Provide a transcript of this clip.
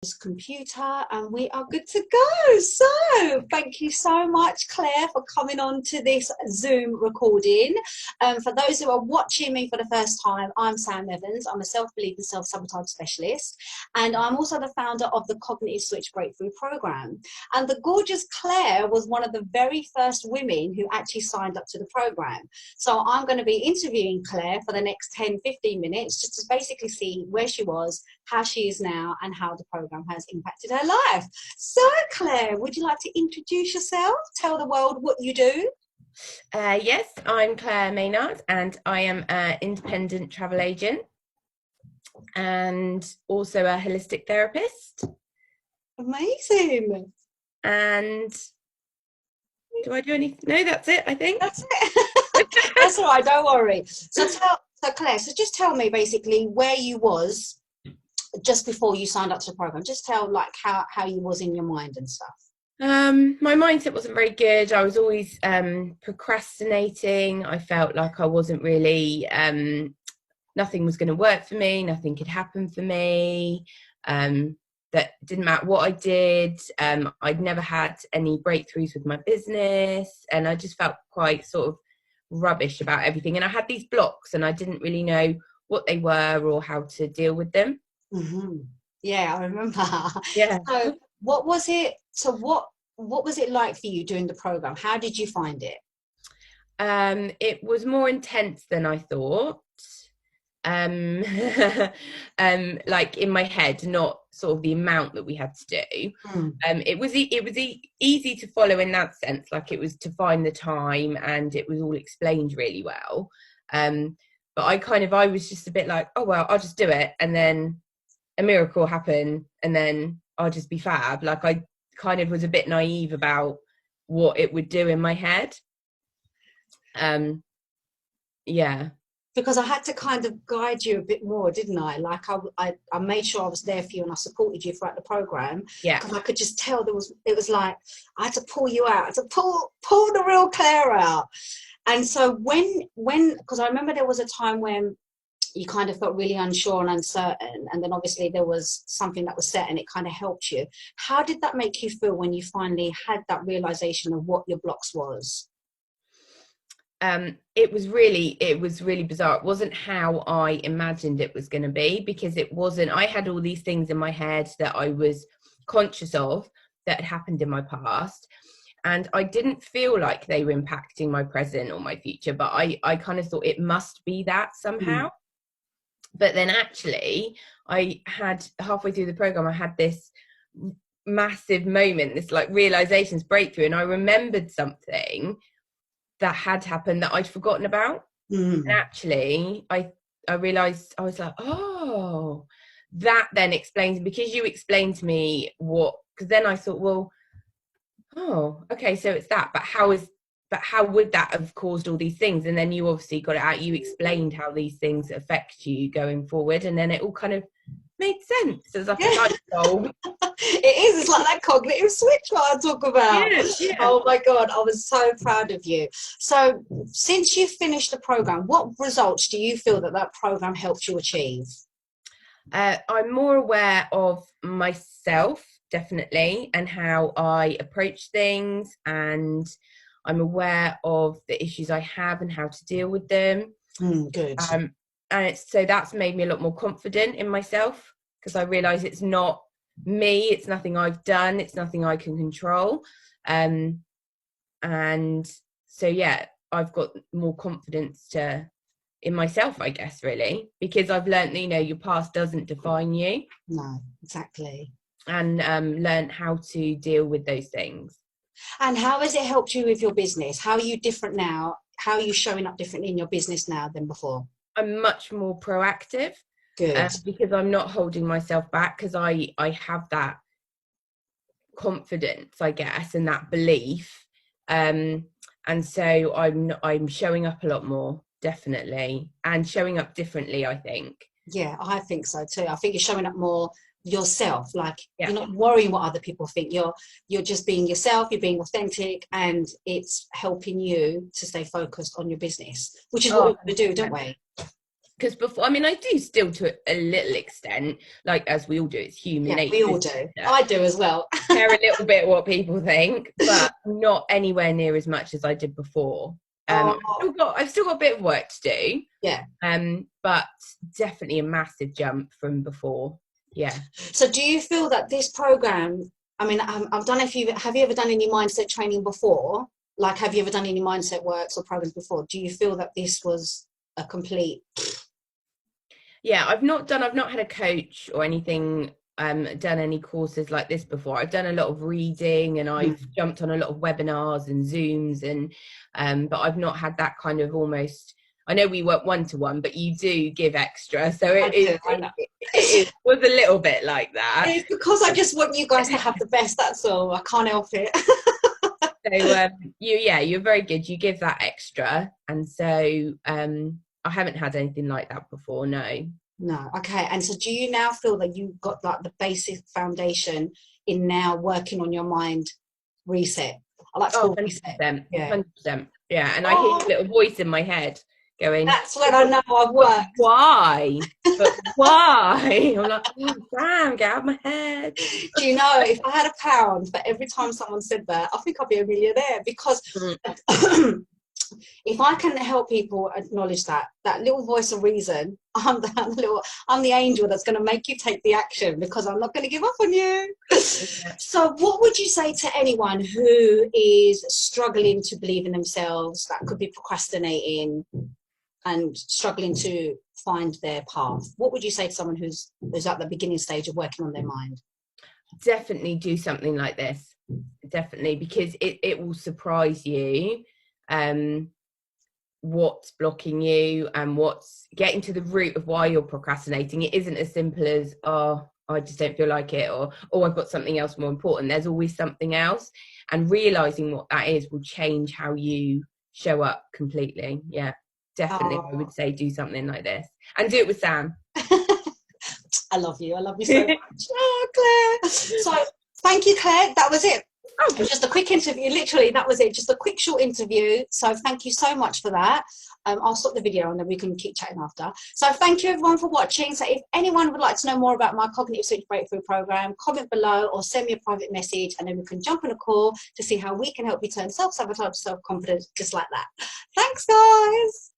this computer and we are good to go. So thank you so much, Claire, for coming on to this Zoom recording. For those who are watching me for the first time, I'm Sam Evans. I'm a self-belief and self-sabotage specialist, and I'm also the founder of the Cognitive Switch Breakthrough Program. And the gorgeous Claire was one of the very first women who actually signed up to the program. So I'm going to be interviewing Claire for the next 10-15 minutes just to basically see where she was, how she is now, and how the program has impacted her life. So Claire, would you like to introduce yourself? Tell the world what you do. Yes, I'm Claire Maynard and I am an independent travel agent and also a holistic therapist. Amazing. And do I do anything? No, that's it, I think. That's it. That's all right, don't worry. So Claire, so just tell me basically where you was just before you signed up to the program. Just tell like how you was in your mind and stuff. My mindset wasn't very good. I was always procrastinating. I felt like I wasn't really, nothing was going to work for me. Nothing could happen for me. That didn't matter what I did. I'd never had any breakthroughs with my business. And I just felt quite sort of rubbish about everything. And I had these blocks and I didn't really know what they were or how to deal with them. Mm-hmm. Yeah, I remember. Yeah. So what was it? So what was it like for you doing the program? How did you find it? It was more intense than I thought. Like in my head, not sort of the amount that we had to do. It was easy to follow in that sense. Like it was to find the time, and it was all explained really well. But I was just a bit like, oh well, I'll just do it, and then a miracle happen, and then I'll just be fab. Like I kind of was a bit naive about what it would do in my head. Yeah. Because I had to kind of guide you a bit more, didn't I? Like I made sure I was there for you and I supported you throughout the program. Yeah. Because I could just tell it was like I had to pull you out, I had to pull the real Claire out. And so when because I remember there was a time when you kind of felt really unsure and uncertain, and then obviously there was something that was set and it kind of helped you. How did that make you feel when you finally had that realization of what your blocks was? It was really bizarre. It wasn't how I imagined it was going to be, because it wasn't. I had all these things in my head that I was conscious of that had happened in my past, and I didn't feel like they were impacting my present or my future, but I kind of thought it must be that somehow. But then actually I had, halfway through the program, I had this massive moment, this like realizations breakthrough, and I remembered something that had happened that I'd forgotten about. And actually I realized, I was like, oh, that then explains, because you explained to me what, because then I thought, well, oh, okay, so it's that, but how would that have caused all these things? And then you obviously got it out, you explained how these things affect you going forward, and then it all kind of made sense. It was like a light bulb. It's like that cognitive switch what I talk about. Yeah. Oh my God, I was so proud of you. So since you finished the program, what results do you feel that program helped you achieve? I'm more aware of myself, definitely, and how I approach things, and I'm aware of the issues I have and how to deal with them. Good. And so that's made me a lot more confident in myself, because I realize it's not me, it's nothing I've done, it's nothing I can control. And so yeah, I've got more confidence in myself, I guess, really, because I've learned that, your past doesn't define you. No, exactly. And learn how to deal with those things. And how has it helped you with your business? How are you different now? How are you showing up differently in your business now than before? I'm much more proactive. Good. Because I'm not holding myself back, because I have that confidence, I guess, and that belief. And so I'm showing up a lot more, definitely, and showing up differently, I think. Yeah, I think so too. I think you're showing up more yourself, like Yeah. You're not worrying what other people think. You're just being yourself, you're being authentic, and it's helping you to stay focused on your business, which is what we want to do, don't we? because before, I mean, I do still to a little extent, like as we all do, it's human nature. We all do. I do as well. Care a little bit what people think, but not anywhere near as much as I did before. I've still got a bit of work to do. Yeah. But definitely a massive jump from before. Yeah. So do you feel that this program, I mean, I've done have you ever done any mindset training before? Like, have you ever done any mindset works or programs before? Do you feel that this was a complete... Yeah, I've not had a coach or anything, done any courses like this before. I've done a lot of reading, and I've jumped on a lot of webinars and Zooms, and but I've not had that kind of almost, I know we work one-to-one, but you do give extra. So it was a little bit like that. It's because I just want you guys to have the best, that's all. I can't help it. So you're very good. You give that extra. And so I haven't had anything like that before, no. Okay. And so do you now feel that you've got like the basic foundation in now working on your mind reset? I like to call 100%, reset. Yeah. 100%. Yeah. And I hear a little voice in my head going, that's when I know I've worked. Why? But why? I'm like, oh, Sam, get out of my head. Do you know, if I had £1 for every time someone said that, I think I'd be a millionaire, because if I can help people acknowledge that little voice of reason, I'm the angel that's going to make you take the action, because I'm not going to give up on you. So what would you say to anyone who is struggling to believe in themselves, that could be procrastinating and struggling to find their path? What would you say to someone who's at the beginning stage of working on their mind? Definitely do something like this. Definitely, because it will surprise you what's blocking you and what's getting to the root of why you're procrastinating. It isn't as simple as, oh, I just don't feel like it, or oh, I've got something else more important. There's always something else, and realizing what that is will change how you show up completely. Yeah, definitely. I would say do something like this, and do it with Sam. I love you so much. Oh, Claire. So thank you, Claire. That was it. It was just a quick interview, literally, that was it. Just a quick short interview. So thank you so much for that. I'll stop the video and then we can keep chatting after. So thank you everyone for watching. So if anyone would like to know more about my Cognitive Switch Breakthrough Program, comment below or send me a private message, and then we can jump on a call to see how we can help you turn self-sabotage to self-confidence, just like that. Thanks, guys.